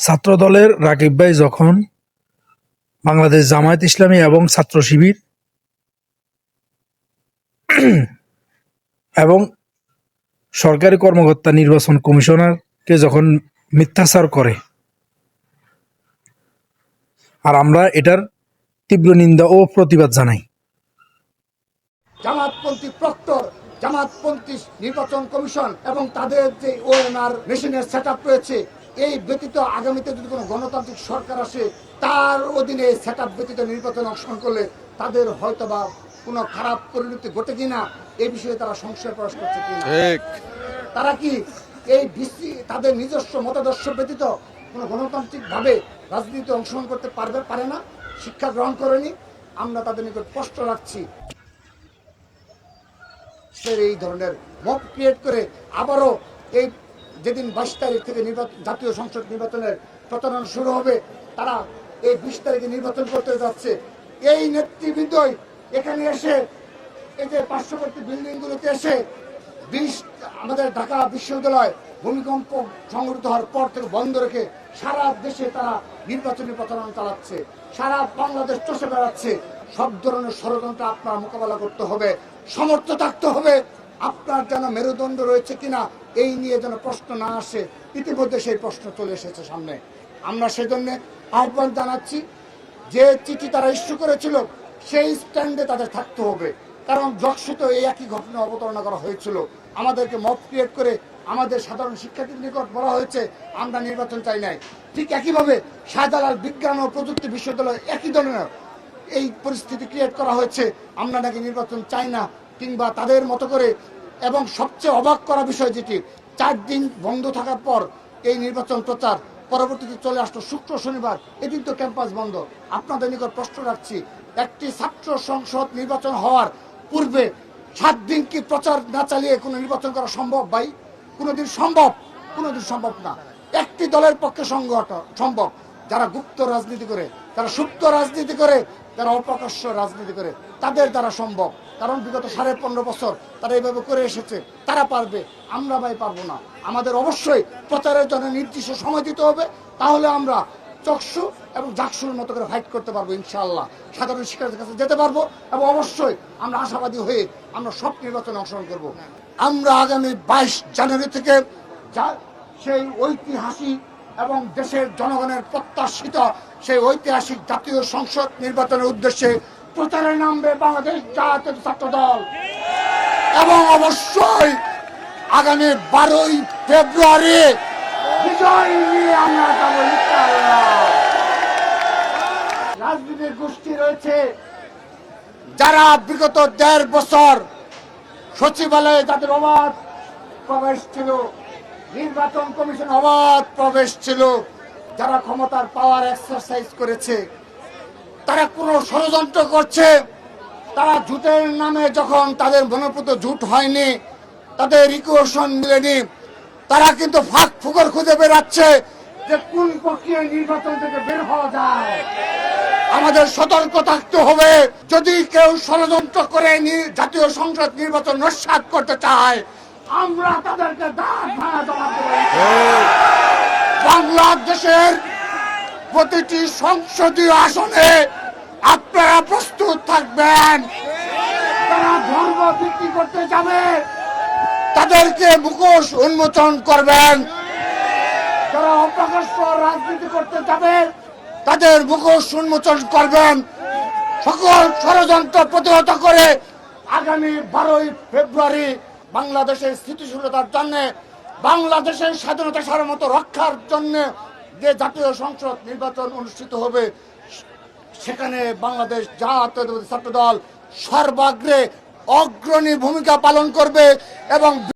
ছাত্রদলের রাকিব ভাই যখন বাংলাদেশ জামায়াত ইসলামী এবং ছাত্র শিবির এবং সরকারি কর্মকর্তা নির্বাচন কমিশনারকে যখন মিথ্যাচার করে, আর আমরা এটার তীব্র নিন্দা ও প্রতিবাদ জানাই। জামাতপন্থী প্রক্টর, জামাতপন্থী নির্বাচন কমিশন এবং তাদের যে ওএমআর মেশিনের সেটআপ রয়েছে, এই ব্যতীত আগামীতে যদি কোনো গণতান্ত্রিক সরকার আসে, তার অধীনে সেটআপ ব্যতীত নির্বাচন অংশগ্রহণ করলে তাদের হয়তোবা কোনো খারাপ পরিণতি ঘটে কিনা এই বিষয়ে তারা সংশয় প্রকাশ করছে কিনা। তারা কি এই তাদের নিজস্ব মতাদর্শ ব্যতীত কোনো গণতান্ত্রিকভাবে রাজনীতিতে অংশগ্রহণ করতে পারে না, শিক্ষা গ্রহণ করেনি। আমরা তাদের নিকট প্রশ্ন রাখছি, এই ধরনের মব ক্রিয়েট করে আবারও এই যেদিন 22 তারিখ থেকে জাতীয় সংসদ নির্বাচনের প্রচারণা শুরু হবে, তারা এই 20 তারিখে নির্বাচন করতে যাচ্ছে। এই নেতৃবৃন্দই এখানে এসে এই যে পার্শ্ববর্তী বিল্ডিংগুলোতে এসে আমাদের ঢাকা বিশ্ববিদ্যালয় ভূমিকম্প সংঘটিত হওয়ার পর থেকে বন্ধ রেখে সারা দেশে তারা নির্বাচনী প্রচারণা চালাচ্ছে, সারা বাংলাদেশ চষে বেড়াচ্ছে। সব ধরনের ষড়যন্ত্র আপনার মোকাবেলা করতে হবে, সমর্থ থাকতে হবে। আপনার যেন মেরুদণ্ড রয়েছে কিনা এই নিয়ে যেন প্রশ্ন না আসে। ইতিমধ্যে সেই প্রশ্ন চলে এসেছে সামনে। আমরা সেজন্য আহ্বান জানাচ্ছি, যে চিঠি তারা ইস্যু করেছিল সেই স্ট্যান্ডে তাদের থাকতে হবে। কারণ যকসূত এই একই ঘটনা অবতারণা করা হয়েছিল। আমাদেরকে মব ক্রিয়েট করে আমাদের সাধারণ শিক্ষার্থীদের নিকট বলা হয়েছে আমরা নির্বাচন চাই নাই। ঠিক একইভাবে শাহজালাল বিজ্ঞান ও প্রযুক্তি বিশ্ববিদ্যালয় একই ধরনের এই পরিস্থিতি ক্রিয়েট করা হয়েছে, আমরা নাকি নির্বাচন চাই না, কিংবা তাদের মতো করে। এবং সবচেয়ে অবাক করা বিষয় যেটি, 4 দিন বন্ধ থাকার পর এই নির্বাচন প্রচার পরবর্তীতে চলে আসলো শুক্র শনিবার, এদিন তো ক্যাম্পাস বন্ধ। আপনাদের নিকট প্রশ্ন রাখছি, একটি ছাত্র সংসদ নির্বাচন হওয়ার পূর্বে 7 দিন কি প্রচার না চালিয়ে কোনো নির্বাচন করা সম্ভব ভাই? কোনোদিন সম্ভব? কোনোদিন সম্ভব না। একটি দলের পক্ষে সম্ভব, যারা গুপ্ত রাজনীতি করে, যারা সুপ্ত রাজনীতি করে, যারা অপ্রকাশ্য রাজনীতি করে, তাদের দ্বারা সম্ভব। কারণ বিগত 15.5 বছর তারা এইভাবে করে এসেছে, তারা পারবে, আমরা ভাই পারবো না। আমাদের অবশ্যই প্রচারের জন্য নির্দিষ্ট সময় দিতে হবে, তাহলে আমরা চকসু এবং জাকসুর মতো করে ফাইট করতে পারবো ইনশাআল্লাহ। সাধারণ শিক্ষার্থীর কাছে যেতে পারবো এবং অবশ্যই আমরা আশাবাদী হয়ে আমরা সব নির্বাচনে অংশগ্রহণ করব। আমরা আগামী 22 জানুয়ারি থেকে সেই ঐতিহাসিক এবং দেশের জনগণের প্রত্যাশিত সেই ঐতিহাসিক জাতীয় সংসদ নির্বাচনের উদ্দেশ্যে প্রচারে নামবে বাংলাদেশ জাতীয় ছাত্র দল। এবং অবশ্যই আগামী 12ই ফেব্রুয়ারি বিজয় নিয়ে আমরা যাবো ইনশাআল্লাহ। রাজনৈতিক গোষ্ঠী রয়েছে যারা বিগত 1.5 বছর সচিবালয়ে যাদের অবাধ প্রবেশ ছিল, নির্বাচন কমিশন অবাধ প্রবেশ ছিল, যারা ক্ষমতার পাওয়ার এক্সারসাইজ করেছে, তারা কোনো ষড়যন্ত্র করছে। তারা জুটের নামে যখন তাদের মনোপুত জুট হয়নি, তাদের ইকুয়েশন মিলেনি, তারা কিন্তু ফাঁক ফুকর খুঁজে বেড়াচ্ছে যে কোন প্রক্রিয়ায় নির্বাচন থেকে বের হওয়া যায়। আমাদের সতর্ক থাকতে হবে। যদি কেউ ষড়যন্ত্র করে জাতীয় সংসদ নির্বাচন নস্যাৎ করতে চায়, আমরা তাদেরকে বাংলাদেশের প্রতিটি সংসদীয় আসনে আপনারা প্রস্তুত থাকবেন। তারা ধর্ম বিক্রি করতে যাবে, তাদেরকে মুখোশ উন্মোচন করবেন। যারা অপ্রকাশ্য রাজনীতি করতে যাবে, তাদের মুখোশ উন্মোচন করবেন। সকল ষড়যন্ত্র প্রতিহত করে আগামী 12ই ফেব্রুয়ারি বাংলাদেশের স্থিতিশীলতার জন্য, বাংলাদেশের স্বাধীনতা সার্বভৌমত্ব রক্ষার জন্য যে জাতীয় সংসদ নির্বাচন অনুষ্ঠিত হবে, সেখানে বাংলাদেশ জাতীয়তাবাদী ছাত্র দল সর্বাগ্রে অগ্রণী ভূমিকা পালন করবে এবং